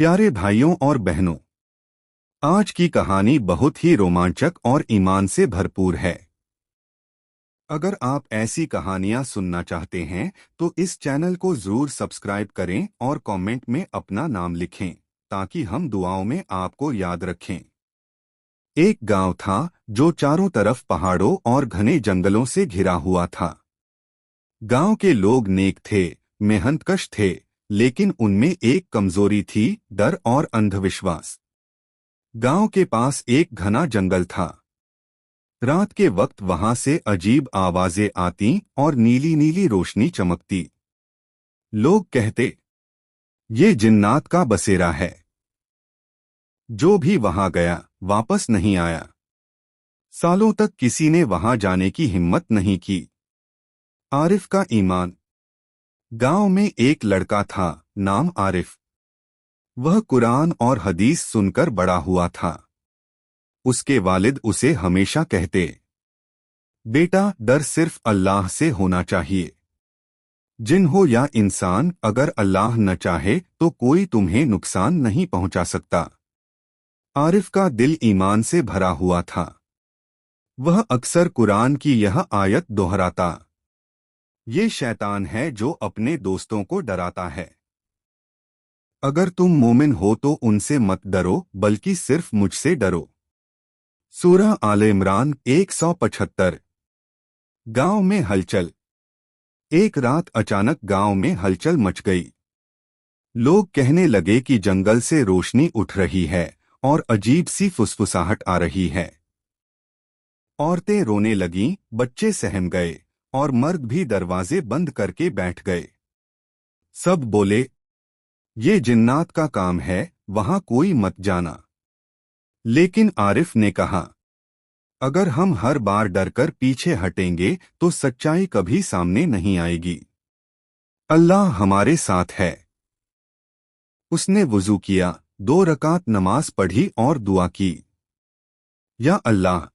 प्यारे भाइयों और बहनों, आज की कहानी बहुत ही रोमांचक और ईमान से भरपूर है। अगर आप ऐसी कहानियां सुनना चाहते हैं तो इस चैनल को जरूर सब्सक्राइब करें और कमेंट में अपना नाम लिखें ताकि हम दुआओं में आपको याद रखें। एक गांव था जो चारों तरफ पहाड़ों और घने जंगलों से घिरा हुआ था। गांव के लोग नेक थे, मेहनतकश थे, लेकिन उनमें एक कमजोरी थी, डर और अंधविश्वास। गांव के पास एक घना जंगल था। रात के वक्त वहां से अजीब आवाजें आती और नीली नीली रोशनी चमकती। लोग कहते, ये जिन्नात का बसेरा है। जो भी वहां गया वापस नहीं आया। सालों तक किसी ने वहां जाने की हिम्मत नहीं की। आरिफ का ईमान। गांव में एक लड़का था, नाम आरिफ। वह कुरान और हदीस सुनकर बड़ा हुआ था। उसके वालिद उसे हमेशा कहते, बेटा, डर सिर्फ अल्लाह से होना चाहिए। जिन हो या इंसान, अगर अल्लाह न चाहे तो कोई तुम्हें नुकसान नहीं पहुंचा सकता। आरिफ का दिल ईमान से भरा हुआ था। वह अक्सर कुरान की यह आयत दोहराता, ये शैतान है जो अपने दोस्तों को डराता है। अगर तुम मोमिन हो तो उनसे मत डरो, बल्कि सिर्फ मुझसे डरो। सूरह आले इमरान 175। गांव में हलचल। एक रात अचानक गांव में हलचल मच गई। लोग कहने लगे कि जंगल से रोशनी उठ रही है और अजीब सी फुसफुसाहट आ रही है। औरतें रोने लगीं, बच्चे सहम गए और मर्द भी दरवाजे बंद करके बैठ गए। सब बोले, ये जिन्नात का काम है, वहां कोई मत जाना। लेकिन आरिफ ने कहा, अगर हम हर बार डरकर पीछे हटेंगे तो सच्चाई कभी सामने नहीं आएगी। अल्लाह हमारे साथ है। उसने वुजू किया, 2 रकात नमाज पढ़ी और दुआ की, या अल्लाह,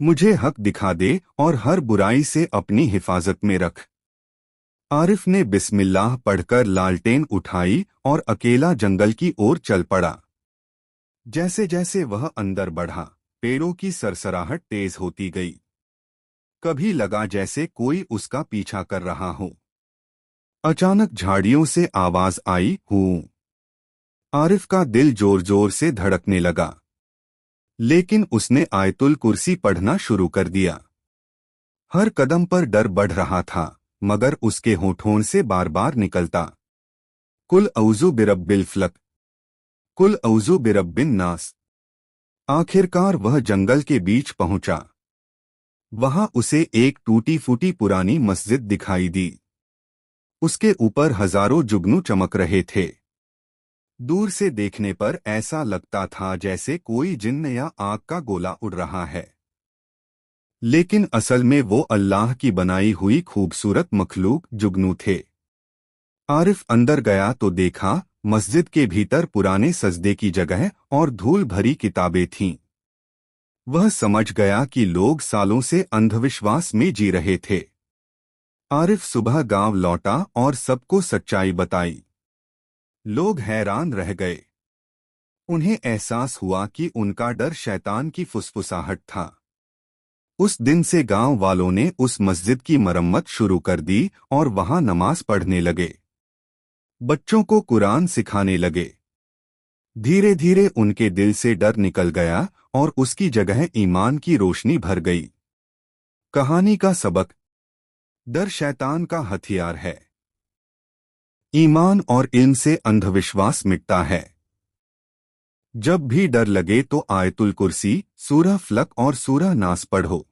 मुझे हक दिखा दे और हर बुराई से अपनी हिफाजत में रख। आरिफ ने बिस्मिल्लाह पढ़कर लालटेन उठाई और अकेला जंगल की ओर चल पड़ा। जैसे जैसे वह अंदर बढ़ा, पेड़ों की सरसराहट तेज होती गई। कभी लगा जैसे कोई उसका पीछा कर रहा हो। अचानक झाड़ियों से आवाज आई, हूं। आरिफ का दिल जोर जोर से धड़कने लगा। लेकिन उसने आयतुल कुर्सी पढ़ना शुरू कर दिया। हर कदम पर डर बढ़ रहा था, मगर उसके होठों से बार बार निकलता, कुल औज़ु बिरब्बिल फलक, कुल औज़ु बिरब्बिन नास। आखिरकार वह जंगल के बीच पहुंचा। वहां उसे एक टूटी फूटी पुरानी मस्जिद दिखाई दी। उसके ऊपर हजारों जुगनू चमक रहे थे। दूर से देखने पर ऐसा लगता था जैसे कोई जिन्न या आग का गोला उड़ रहा है। लेकिन असल में वो अल्लाह की बनाई हुई खूबसूरत मखलूक जुगनू थे। आरिफ अंदर गया तो देखा, मस्जिद के भीतर पुराने सजदे की जगह और धूल भरी किताबें थीं। वह समझ गया कि लोग सालों से अंधविश्वास में जी रहे थे। आरिफ सुबह गांव लौटा और सबको सच्चाई बताई। लोग हैरान रह गए। उन्हें एहसास हुआ कि उनका डर शैतान की फुसफुसाहट था। उस दिन से गांव वालों ने उस मस्जिद की मरम्मत शुरू कर दी और वहां नमाज पढ़ने लगे। बच्चों को कुरान सिखाने लगे। धीरे धीरे उनके दिल से डर निकल गया और उसकी जगह ईमान की रोशनी भर गई। कहानी का सबक, डर शैतान का हथियार है। ईमान और इल्म से अंधविश्वास मिटता है। जब भी डर लगे तो आयतुल कुर्सी, सूरह फलक और सूरह नास पढ़ो।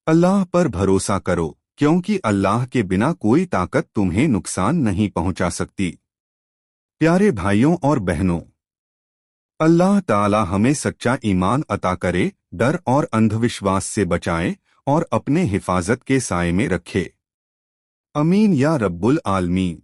अल्लाह पर भरोसा करो, क्योंकि अल्लाह के बिना कोई ताकत तुम्हें नुकसान नहीं पहुंचा सकती। प्यारे भाइयों और बहनों, अल्लाह ताला हमें सच्चा ईमान अता करे, डर और अंधविश्वास से बचाए और अपने हिफाजत के साए में रखे। अमीन या रब्बुल आलमीन।